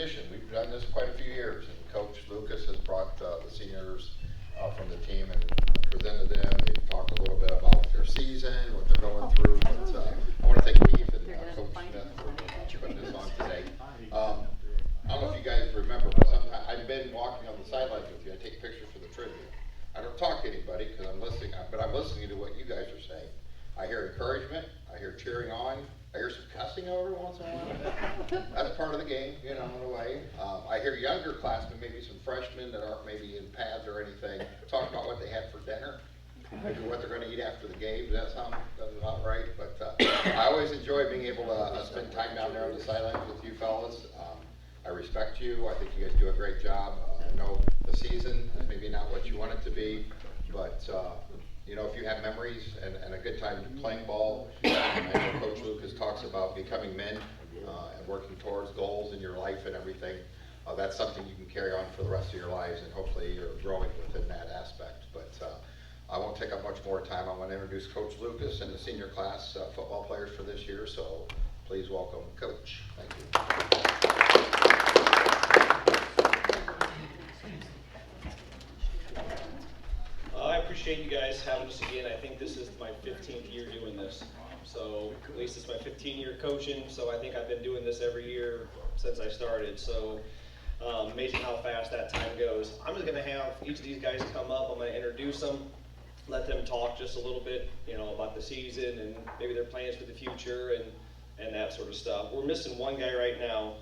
tradition. We've done this quite a few years, and Coach Lucas has brought the seniors from the team and presented them. They've talked a little bit about their season, what they're going through. But I want to thank Keith and Coach Smith for putting this on today. I don't know if you guys remember, but sometimes I've been walking on the sidelines with you. I take pictures for the tribute. I don't talk to anybody because I'm listening, but I'm listening to what you guys are saying. I hear encouragement. I hear cheering on. I hear some cussing every once in a while. That's part of the game, you know, in a way. I hear younger classmen, maybe some freshmen that aren't maybe in pads or anything, talk about what they had for dinner, maybe what they're going to eat after the game. That sounds about right. But I always enjoy being able to spend time down there on the sidelines with you fellas. I respect you. I think you guys do a great job. I know the season is maybe not what you want it to be, but you know, if you have memories and a good time playing ball, I know Coach Lucas talks about becoming men and working towards goals in your life and everything. That's something you can carry on for the rest of your lives, and hopefully you're growing within that aspect. But I won't take up much more time. I want to introduce Coach Lucas and the senior class football players for this year. So please welcome Coach. Thank you. I appreciate you guys having us again. I think this is my 15th year doing this. So at least it's my 15th-year coaching, so I think I've been doing this every year since I started. So amazing how fast that time goes. I'm just going to have each of these guys come up. I'm going to introduce them, let them talk just a little bit, you know, about the season and maybe their plans for the future and that sort of stuff. We're missing one guy right now.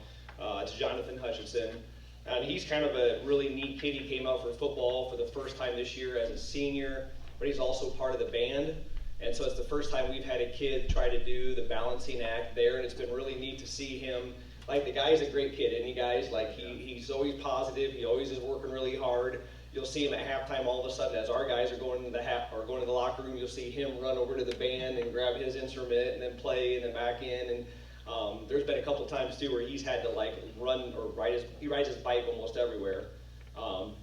It's Jonathan Hutchinson. And he's kind of a really neat kid. He came out for football for the first time this year as a senior, but he's also part of the band. And so it's the first time we've had a kid try to do the balancing act there, and it's been really neat to see him. Like, the guy's a great kid, and he's always positive. He always is working really hard. You'll see him at halftime all of a sudden as our guys are going to the locker room. You'll see him run over to the band and grab his instrument and then play and then back in. And there's been a couple of times too where he's had to like run or he rides his bike almost everywhere.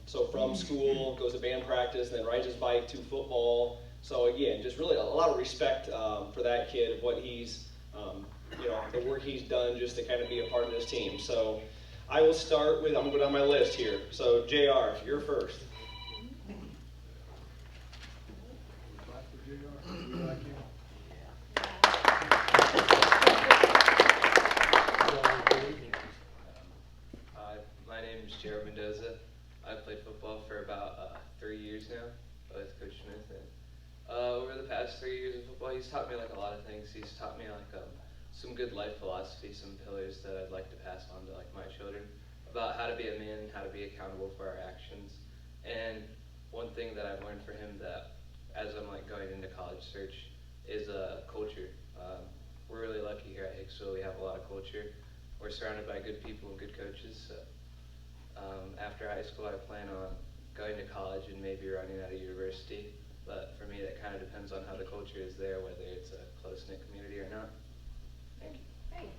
So from school, goes to band practice, and then rides his bike to football. So again, just really a lot of respect for that kid of what he's, you know, the work he's done just to kind of be a part of this team. So I will start with, I'm going to go down my list here. So JR, you're first. My name is Jared Mendoza. I've played football for about 3 years now with Coach Smith. And over the past 3 years of football, he's taught me like a lot of things. He's taught me like some good life philosophy, some pillars that I'd like to pass on to like my children about how to be a man, how to be accountable for our actions. And one thing that I've learned from him that as I'm like going into college search is culture. We're really lucky here at Hicksville. We have a lot of culture. We're surrounded by good people and good coaches. So after high school, I plan on going to college and maybe running out of university. But for me, that kind of depends on how the culture is there, whether it's a close-knit community or not. Thank you.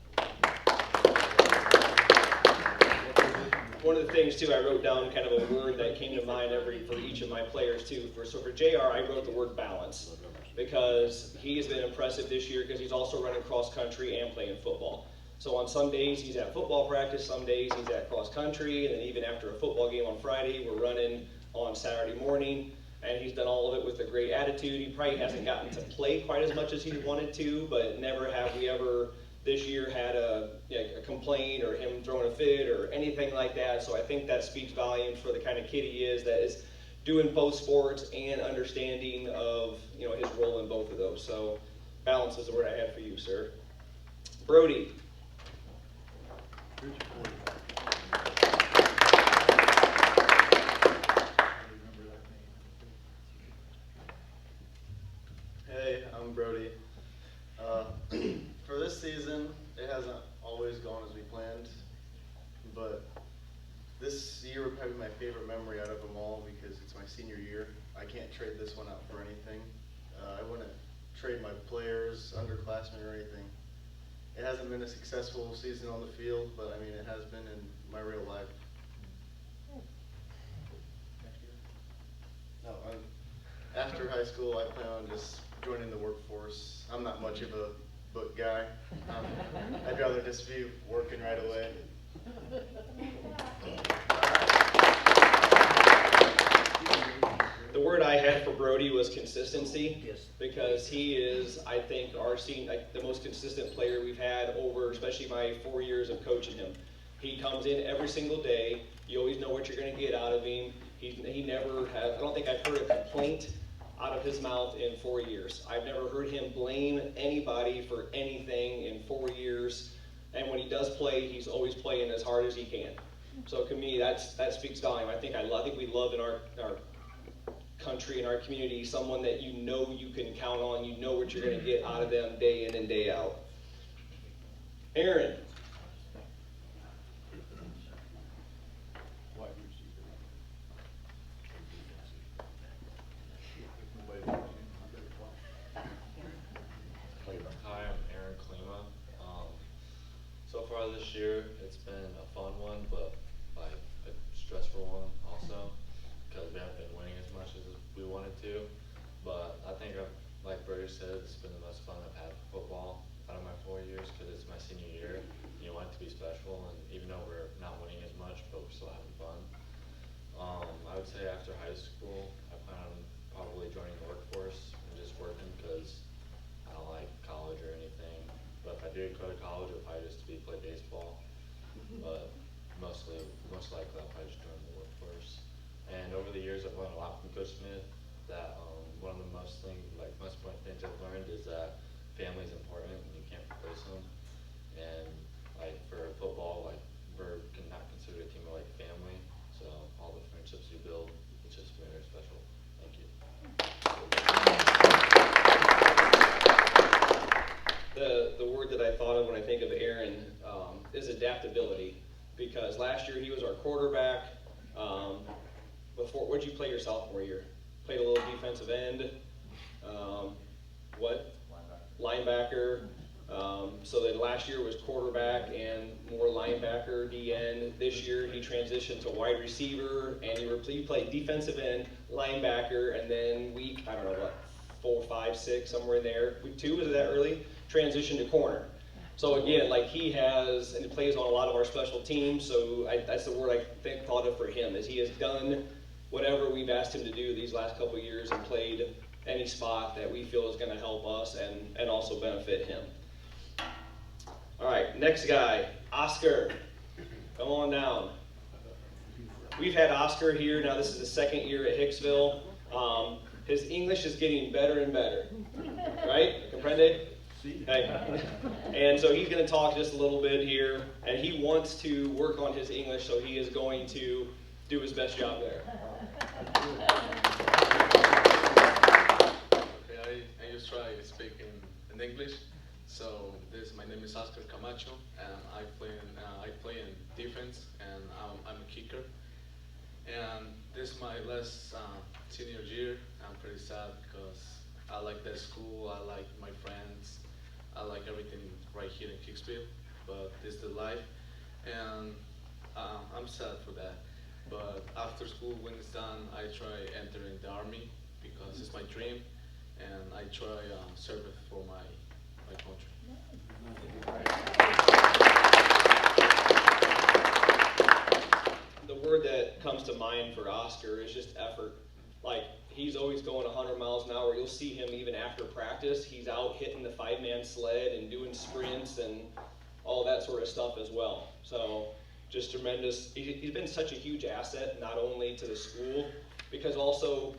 One of the things too, I wrote down kind of a word that came to mind for each of my players too. So for JR, I wrote the word balance because he has been impressive this year because he's also running cross country and playing football. So on some days he's at football practice, some days he's at cross country, and then even after a football game on Friday, we're running on Saturday morning. And he's done all of it with a great attitude. He probably hasn't gotten to play quite as much as he wanted to, but never have we ever this year had a complaint or him throwing a fit or anything like that. So I think that speaks volumes for the kind of kid he is that is doing both sports and understanding of, you know, his role in both of those. So balance is the word I had for you, sir. Brody. Hey, I'm Brody. For this season, it hasn't always gone as we planned, but this year would probably be my favorite memory out of them all because it's my senior year. I can't trade this one out for anything. I wouldn't trade my players, underclassmen, or anything. It hasn't been a successful season on the field, but I mean, it has been in my real life. No, after high school, I plan on just joining the workforce. I'm not much of a book guy. I'd rather just be working right away. The word I had for Brody was consistency, because he is, I think, like the most consistent player we've had over, especially my 4 years of coaching him. He comes in every single day. You always know what you're going to get out of him. He never has, I don't think I've heard a complaint out of his mouth in 4 years. I've never heard him blame anybody for anything in 4 years. And when he does play, he's always playing as hard as he can. So to me, that speaks volume. I think we love in our country, in our community, someone that you know you can count on, you know what you're going to get out of them day in and day out. Aaron. Hi, I'm Aaron Klima. So far this year, it's been a fun one, but like a stressful one also, because we haven't been winning as much as we wanted to. But I think, like Brody said, it's been the most fun I've had for football out of my 4 years, because it's my senior year. You want it to be special, and even though we're not winning as much, but we're still having fun. I would say after high school, I plan on probably joining the workforce and just working, because I don't like college or anything. But if I do go to college, it'll probably just be play baseball. But most likely I'll probably just join the workforce. And over the years, I've learned a lot from Coach Smith. That one of the most important things I've learned is that family is important and you can't replace them. And like for football, like we're not considered a team like family. So all the friendships you build, it's just very special. Thank you. The word that I thought of when I think of Aaron is adaptability, because last year he was our quarterback. What'd you play your sophomore year? Played a little defensive end. Linebacker. So then last year was quarterback and more linebacker, DN. This year he transitioned to wide receiver, and he played defensive end, linebacker, and then week, I don't know, what, 4, 5, 6, somewhere in there. Week 2, was it that early? Transitioned to corner. So again, like he has, and he plays on a lot of our special teams, so that's the word I thought of for him, is he has done whatever we've asked him to do these last couple of years and played any spot that we feel is going to help us and also benefit him. All right, next guy, Oscar. Come on down. We've had Oscar here. Now this is the second year at Hicksville. His English is getting better and better. Right? Comprende? Hey. And so he's going to talk just a little bit here, and he wants to work on his English, so he is going to do his best job there. Okay, I just try to speak in English. So my name is Oscar Camacho, and I play in defense, and I'm a kicker. And this is my last senior year. I'm pretty sad because I like the school, I like my friends, I like everything right here in Hicksville. But this is the life, and I'm sad for that. But after school, when it's done, I try entering the army because it's my dream, and I try service for my country. The word that comes to mind for Oscar is just effort. Like, he's always going 100 miles an hour. You'll see him even after practice. He's out hitting the 5-man sled and doing sprints and all that sort of stuff as well. So just tremendous. He's been such a huge asset, not only to the school, because also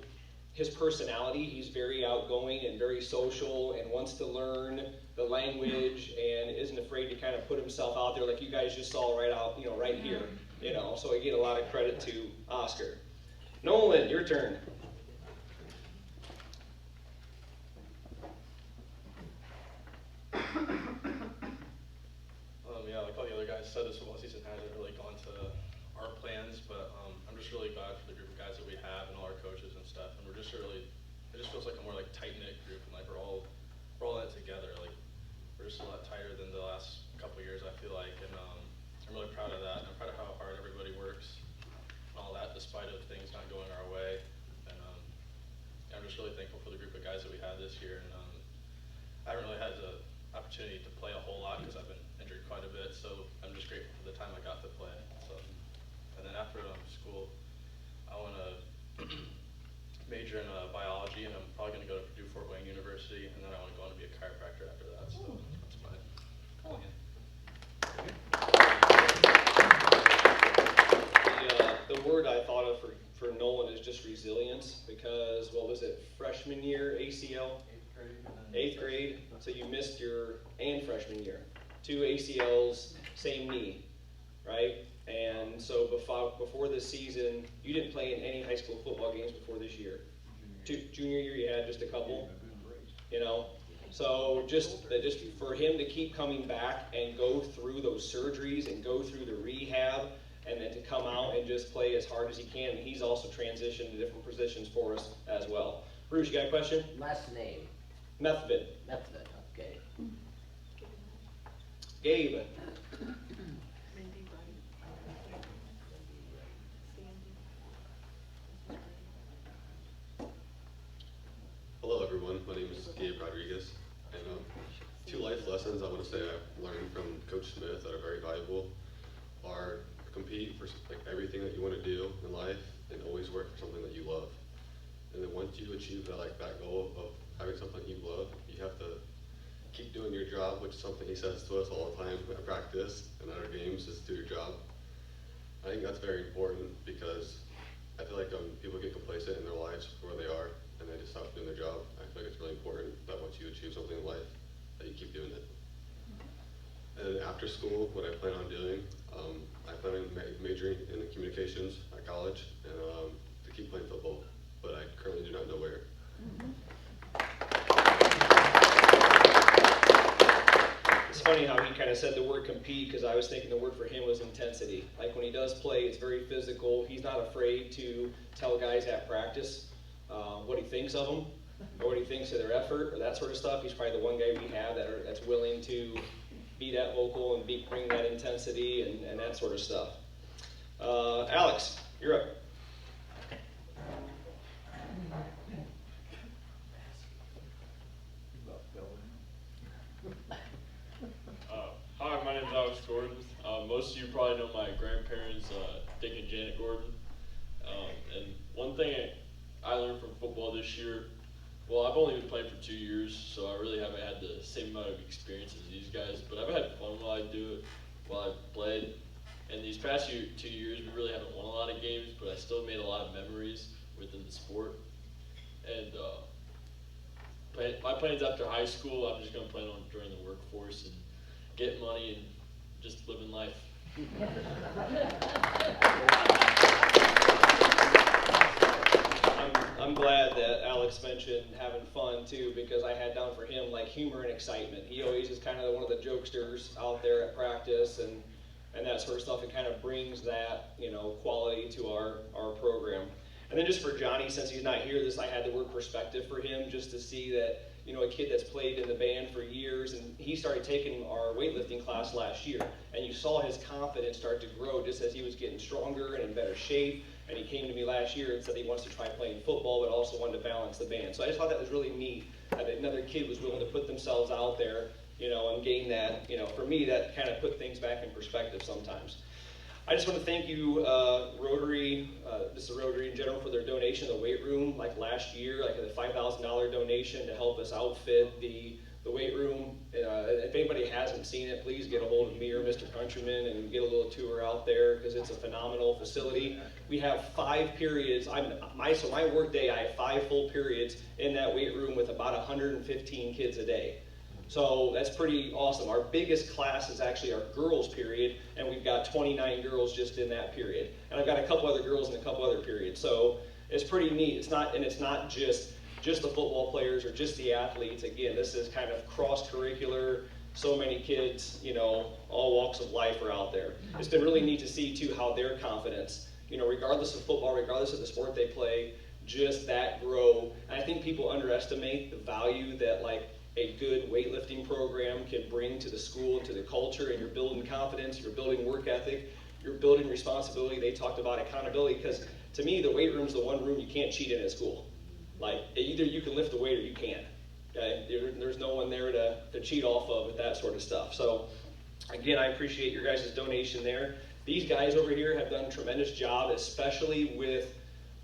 his personality. He's very outgoing and very social and wants to learn the language and isn't afraid to kind of put himself out there, like you guys just saw right here. So I get a lot of credit to Oscar. Nolan, your turn. Yeah, like all the other guys said, this football season hasn't really gone to our plans, but I'm just really glad for the group of guys that we have and all our coaches and stuff. And it just feels like a more like tight-knit group, and like we're all in it together. Like we're just a lot tighter than the last couple of years, I feel like, and I'm really proud of that. And I'm proud of how hard everybody works and all that, despite of things not going our way. And I'm just really thankful for the group of guys that we had this year. And I haven't really had the opportunity to play a whole lot because I've been injured quite a bit. So I'm just grateful for the time I got to after school, I want to major in biology, and I'm probably going to go to Purdue Fort Wayne University, and then I want to go on to be a chiropractor after that. So that's my plan. The word I thought of for Nolan is just resilience, because what was it, freshman year ACL? 8th grade, so you missed and freshman year. 2 ACLs, same knee, right? And so before this season, you didn't play in any high school football games before this year. Junior year, you had just a couple, you know? So just for him to keep coming back and go through those surgeries and go through the rehab, and then to come out and just play as hard as he can. And he's also transitioned to different positions for us as well. Bruce, you got a question? Last name. Methvin. Methvin, okay. Gabe. Hello everyone, my name is Gabe Rodriguez, and 2 life lessons I want to say I've learned from Coach Smith that are very valuable are compete for like everything that you want to do in life and always work for something that you love. And then once you achieve that goal of having something you love, you have to keep doing your job, which is something he says to us all the time at practice and at our games, is do your job. I think that's very important because I feel like people get complacent in their lives where they are and they just stop doing their job. I feel like it's really important that once you achieve something in life, that you keep doing it. And after school, what I plan on doing, I plan on majoring in communications at college and to keep playing football, but I currently do not know where. It's funny how he kind of said the word compete, because I was thinking the word for him was intensity. Like when he does play, it's very physical. He's not afraid to tell guys at practice what he thinks of them, or what he thinks of their effort, or that sort of stuff. He's probably the one guy we have that's willing to be that vocal and bring that intensity and that sort of stuff. Alex, you're up. Hi, my name is Alex Gordon. Most of you probably know my grandparents, Dick and Janet Gordon. And one thing I learned from football this year, well, I've only been playing for 2 years, so I really haven't had the same amount of experience as these guys, but I've had fun while I've played. And these past 2 years, we really haven't won a lot of games, but I still made a lot of memories within the sport. And my plans after high school, I'm just going to plan on joining the workforce and get money and just living life. I'm glad that Alex mentioned having fun too, because I had down for him like humor and excitement. He always is kind of one of the jokesters out there at practice and that sort of stuff. It kind of brings that, you know, quality to our program. And then just for Johnny, since he's not here, I had the word perspective for him, just to see that, you know, a kid that's played in the band for years, and he started taking our weightlifting class last year, and you saw his confidence start to grow just as he was getting stronger and in better shape. And he came to me last year and said he wants to try playing football, but also wanted to balance the band. So I just thought that was really neat, that another kid was willing to put themselves out there, you know, and gain that. You know, for me, that kind of put things back in perspective sometimes. I just want to thank you, Rotary, this is Rotary in general, for their donation to the weight room. Like last year, like a $5,000 donation to help us outfit the weight room. If anybody hasn't seen it, please get a hold of me or Mr. Countryman and get a little tour out there, because it's a phenomenal facility. We have 5 periods. So my work day, I have 5 full periods in that weight room with about 115 kids a day. So that's pretty awesome. Our biggest class is actually our girls period, and we've got 29 girls just in that period. And I've got a couple other girls in a couple other periods. So it's pretty neat. It's not just the football players or just the athletes. Again, this is kind of cross-curricular. So many kids, you know, all walks of life are out there. It's been really neat to see too how their confidence, you know, regardless of football, regardless of the sport they play, just that grow. And I think people underestimate the value that like a good weightlifting program can bring to the school and to the culture, and you're building confidence, you're building work ethic, you're building responsibility. They talked about accountability, because to me, the weight room's the one room you can't cheat in at school. Like, either you can lift the weight or you can't. Okay? There's no one there to cheat off of with that sort of stuff. So, again, I appreciate your guys' donation there. These guys over here have done a tremendous job, especially with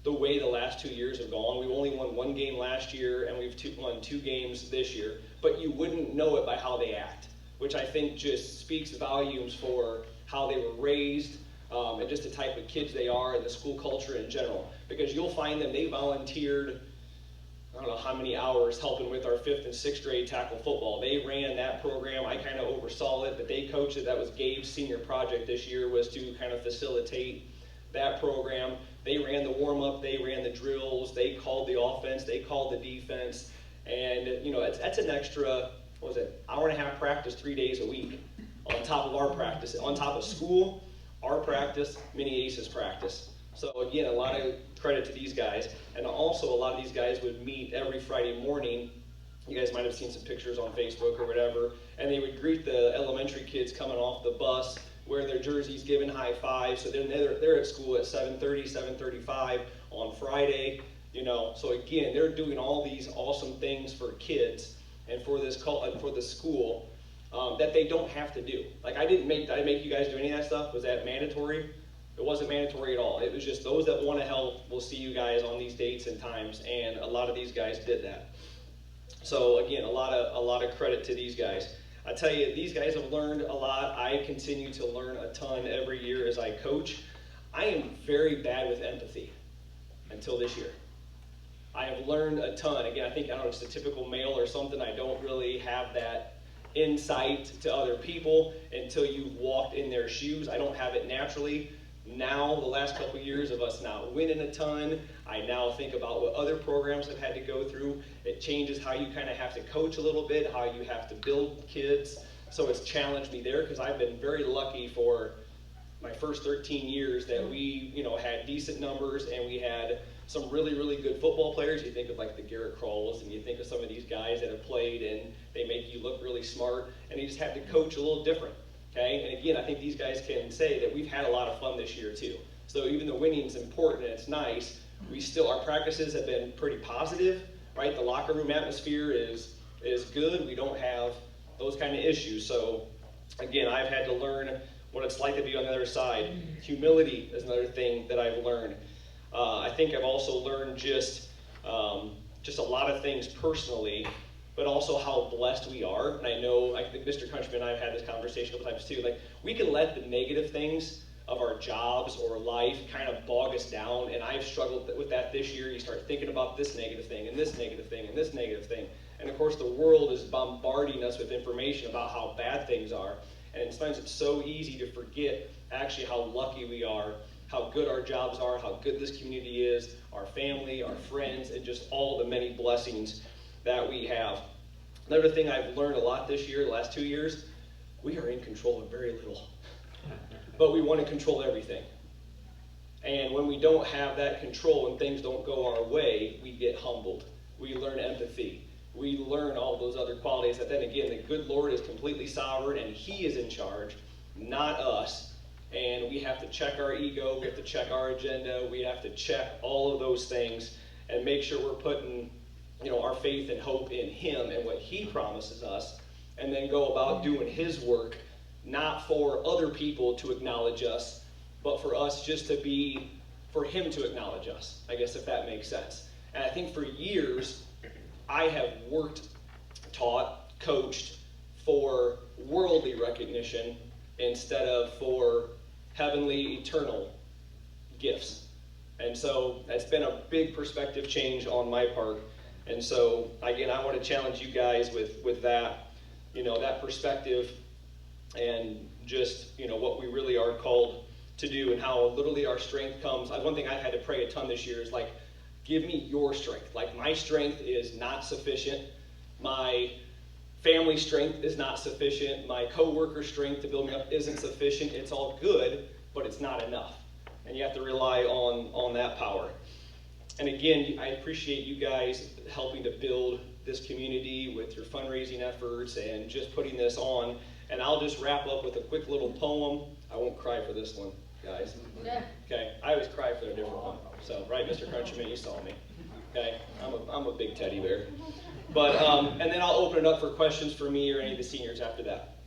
the way the last 2 years have gone. We only won 1 game last year, and we've won 2 games this year, but you wouldn't know it by how they act, which I think just speaks volumes for how they were raised, and just the type of kids they are and the school culture in general. Because you'll find them, they volunteered, I don't know how many hours helping with our 5th and 6th grade tackle football. They ran that program. I kind of oversaw it, but they coached it. That was Gabe's senior project this year, was to kind of facilitate that program. They ran the warm-up, they ran the drills, they called the offense, they called the defense, and that's an extra, what was it, hour and a half practice 3 days a week on top of our practice, on top of school, our practice, mini Aces practice. So again, a lot of credit to these guys. And also a lot of these guys would meet every Friday morning. You guys might have seen some pictures on Facebook or whatever. And they would greet the elementary kids coming off the bus, wear their jerseys, giving high fives. So then they're at school at 7:30, 7:35 on Friday. So again, they're doing all these awesome things for kids and for this for the school that they don't have to do. Like did I make you guys do any of that stuff? Was that mandatory? It wasn't mandatory at all. It was just those that want to help will see you guys on these dates and times, and a lot of these guys did that. So again, a lot of credit to these guys. I tell you, these guys have learned a lot. I continue to learn a ton every year as I coach. I am very bad with empathy until this year. I have learned a ton. Again, I don't know, it's the typical male or something. I don't really have that insight to other people until you've walked in their shoes. I don't have it naturally. Now, the last couple of years of us not winning a ton, I now think about what other programs have had to go through. It changes how you kind of have to coach a little bit, how you have to build kids. So it's challenged me there, because I've been very lucky for my first 13 years that we had decent numbers, and we had some really, really good football players. You think of like the Garrett Kralls, and you think of some of these guys that have played, and they make you look really smart, and you just have to coach a little different. Okay, and again, I think these guys can say that we've had a lot of fun this year too. So even though winning is important and it's nice, our practices have been pretty positive, right? The locker room atmosphere is good. We don't have those kind of issues. So again, I've had to learn what it's like to be on the other side. Humility is another thing that I've learned. I think I've also learned just a lot of things personally, but also how blessed we are. And I think Mr. Countryman and I have had this conversation a couple times too. Like, we can let the negative things of our jobs or life kind of bog us down, and I've struggled with that this year. You start thinking about this negative thing, and this negative thing, and this negative thing. And of course, the world is bombarding us with information about how bad things are. And sometimes it's so easy to forget actually how lucky we are, how good our jobs are, how good this community is, our family, our friends, and just all the many blessings that we have. Another thing I've learned a lot this year, the last 2 years, we are in control of very little. But we want to control everything. And when we don't have that control and things don't go our way, we get humbled. We learn empathy. We learn all those other qualities that then again, the good Lord is completely sovereign and He is in charge, not us. And we have to check our ego, we have to check our agenda, we have to check all of those things and make sure we're putting our faith and hope in Him and what He promises us, and then go about doing His work, not for other people to acknowledge us, but for us just for Him to acknowledge us, I guess, if that makes sense. And I think for years, I have worked, taught, coached for worldly recognition instead of for heavenly, eternal gifts. And so that's been a big perspective change on my part. And so, again, I want to challenge you guys with that, that perspective, and just, what we really are called to do, and how literally our strength comes. One thing I've had to pray a ton this year is, give me your strength. My strength is not sufficient. My family strength is not sufficient. My coworker strength to build me up isn't sufficient. It's all good, but it's not enough. And you have to rely on that power. And again, I appreciate you guys helping to build this community with your fundraising efforts and just putting this on. And I'll just wrap up with a quick little poem. I won't cry for this one, guys. Okay, I always cry for a different one. So, right, Mr. Countryman, you saw me. Okay, I'm a big teddy bear. But and then I'll open it up for questions for me or any of the seniors after that.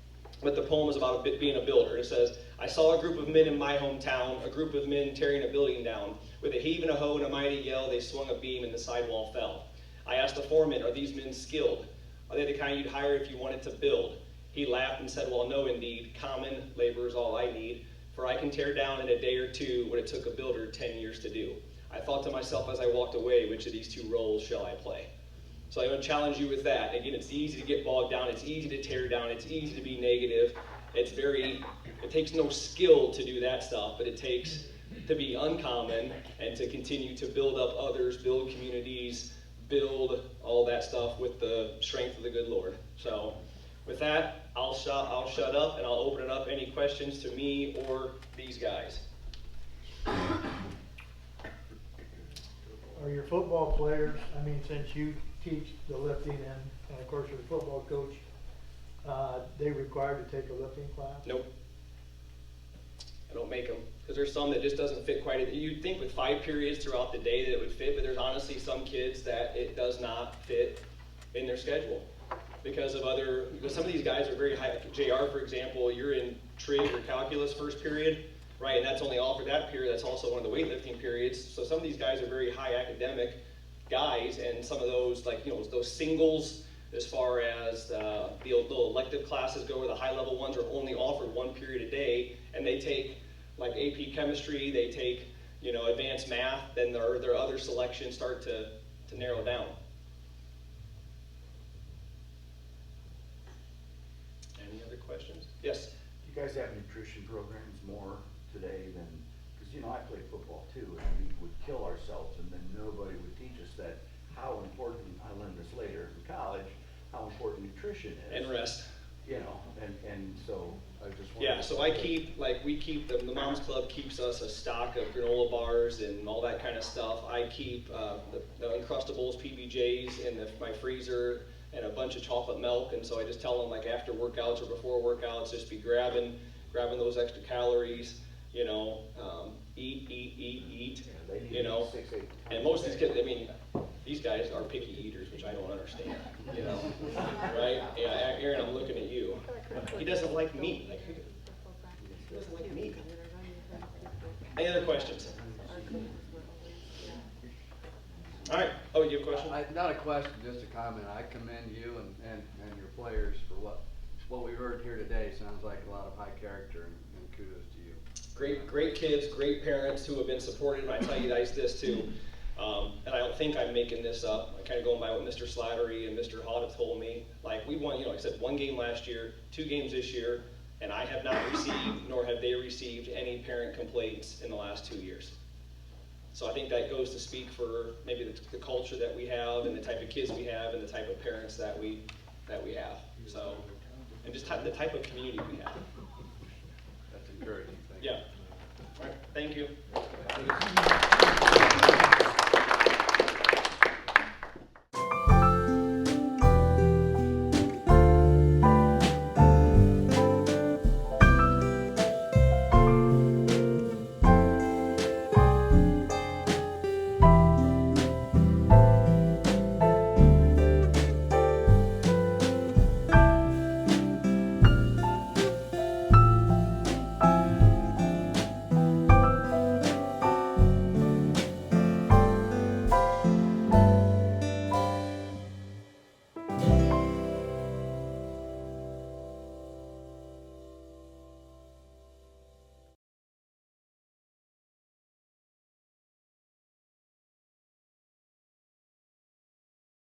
but the poem is about being a builder. It says, I saw a group of men in my hometown, a group of men tearing a building down. With a heave and a hoe and a mighty yell, they swung a beam and the sidewall fell. I asked the foreman, are these men skilled? Are they the kind you'd hire if you wanted to build? He laughed and said, well, no, indeed. Common labor is all I need, for I can tear down in a day or two what it took a builder 10 years to do. I thought to myself as I walked away, which of these two roles shall I play? So I want to challenge you with that. Again, it's easy to get bogged down. It's easy to tear down. It's easy to be negative. It takes no skill to do that stuff, but it takes to be uncommon and to continue to build up others, build communities, build all that stuff with the strength of the good Lord. So with that, I'll shut up and I'll open it up. Any questions to me or these guys? Are your football players, I mean, since you teach the lifting and of course you're the football coach, they required to take a lifting class? Nope. I don't make them. Because there's some that just doesn't fit quite. You'd think with 5 periods throughout the day that it would fit, but there's honestly some kids that it does not fit in their schedule. Because some of these guys are very high. JR, for example, you're in trig or calculus first period, right? And that's only offered that period. That's also one of the weightlifting periods. So some of these guys are very high academic guys, and some of those, those singles, as far as the little elective classes go, where the high level ones are only offered 1 period a day, and they take like AP chemistry, they take advanced math, then their other selections start to narrow down. Any other questions? Yes? You guys have nutrition programs more today than, because I played football too, and we would kill ourselves, and then nobody would teach us that how important, I learned this later in college, how important nutrition is. And rest. And so I just wanted yeah, so we keep the Moms Club keeps us a stock of granola bars and all that kind of stuff. I keep the Uncrustables, PBJs in my freezer, and a bunch of chocolate milk, and so I just tell them, like, after workouts or before workouts, just be grabbing those extra calories, eat, Yeah, they need to eat 6, 8 times and most of a these day. kids, these guys are picky eaters, which I don't understand, right? Yeah, Aaron, I'm looking at you. He doesn't like meat. Like, he doesn't like meat. Any other questions? All right. Oh, you have a question? Not a question, just a comment. I commend you and your players for what we heard here today. Sounds like a lot of high character, and kudos to you. Great kids, great parents who have been supported. And I tell you guys this too, and I don't think I'm making this up. I'm kind of going by what Mr. Slattery and Mr. Hott have told me. Like, we won, like I said, 1 game last year, 2 games this year, and I have not received, nor have they received, any parent complaints in the last 2 years. So I think that goes to speak for maybe the culture that we have, and the type of kids we have, and the type of parents that we have. So, and just the type of community we have. That's encouraging. Thank you. Yeah. All right. Thank you.